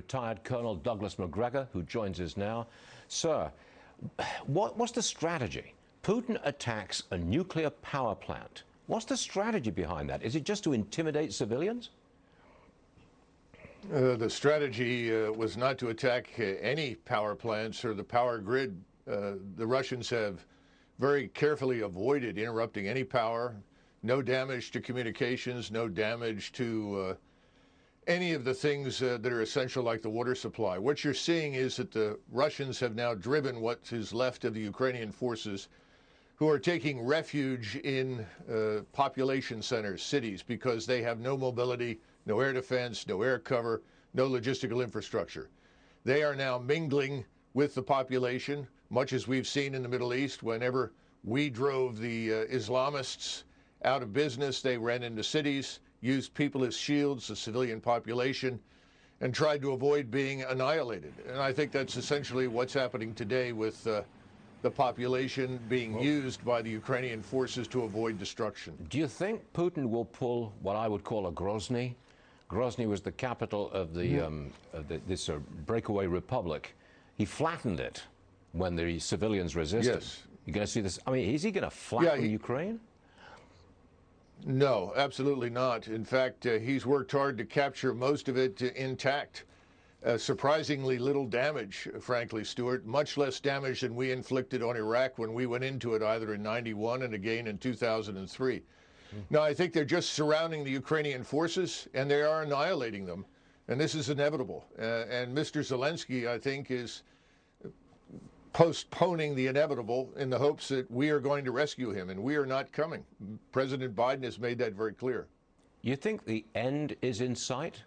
retired Colonel Douglas Macgregor, who joins us now. Sir, what's the strategy? Putin attacks a nuclear power plant. What's the strategy behind that? Is it just to intimidate civilians? The strategy was not to attack any power plants or the power grid. The Russians have very carefully avoided interrupting any power. No damage to communications, no damage to any of the things that are essential, like the water supply. What you're seeing is that the Russians have now driven what is left of the Ukrainian forces, who are taking refuge in population centers, cities, because they have no mobility, no air defense, no air cover, no logistical infrastructure. They are now mingling with the population, much as we've seen in the Middle East. Whenever we drove the Islamists out of business, they ran into cities, used people as shields, the civilian population, and tried to avoid being annihilated. And I think that's essentially what's happening today with the population being used by the Ukrainian forces to avoid destruction. Do you think Putin will pull what I would call a Grozny? Grozny was the capital of this breakaway republic. He flattened it when the civilians resisted. Yes. You're going to see this. I mean, is he going to flatten Ukraine? No, absolutely not. In fact, he's worked hard to capture most of it intact. Surprisingly little damage, frankly, Stuart. Much less damage than we inflicted on Iraq when we went into it, either in '91 and again in 2003. Now, I think they're just surrounding the Ukrainian forces, and they are annihilating them. And this is inevitable. And Mr. Zelensky, I think, is postponing the inevitable in the hopes that we are going to rescue him, and we are not coming. President Biden has made that very clear. You think the end is in sight?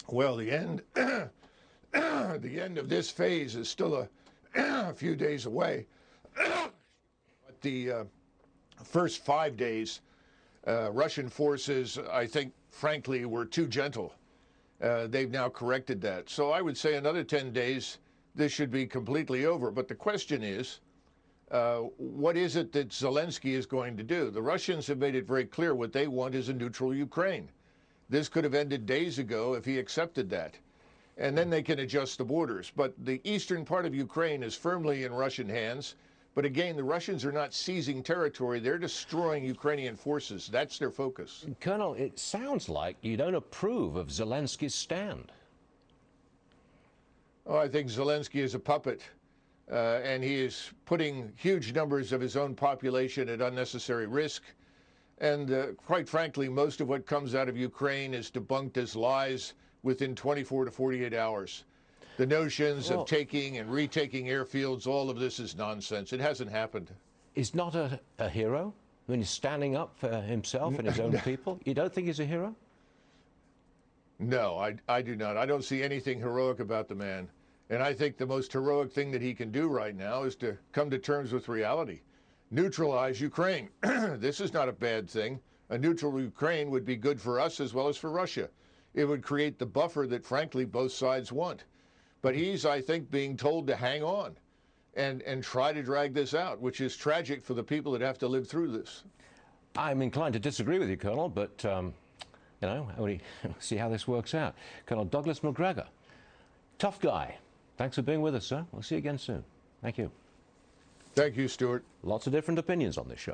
Well, the end, the end of this phase is still a few days away. But the first 5 days, Russian forces, I think, frankly, were too gentle. They've now corrected that. So I would say another 10 days, this should be completely over. But the question is, what is it that Zelensky is going to do? The Russians have made it very clear what they want is a neutral Ukraine. This could have ended days ago if he accepted that. And then they can adjust the borders. But the eastern part of Ukraine is firmly in Russian hands. But again, the Russians are not seizing territory. They're destroying Ukrainian forces. That's their focus. Colonel, it sounds like you don't approve of Zelensky's stand. Oh, I think Zelensky is a puppet. And he is putting huge numbers of his own population at unnecessary risk. And quite frankly, most of what comes out of Ukraine is debunked as lies within 24 to 48 hours. The notions of taking and retaking airfields, all of this is nonsense. It hasn't happened. He's not a hero when he's standing up for himself and his own people? You don't think he's a hero? No, I do not. I don't see anything heroic about the man. And I think the most heroic thing that he can do right now is to come to terms with reality. Neutralize Ukraine. This is not a bad thing. A neutral Ukraine would be good for us as well as for Russia. It would create the buffer that, frankly, both sides want. But he's, I think, being told to hang on and try to drag this out, which is tragic for the people that have to live through this. I'm inclined to disagree with you, Colonel, but, you know, we'll see how this works out. Colonel Douglas Macgregor, tough guy. Thanks for being with us, sir. We'll see you again soon. Thank you. Thank you, Stuart. Lots of different opinions on this show.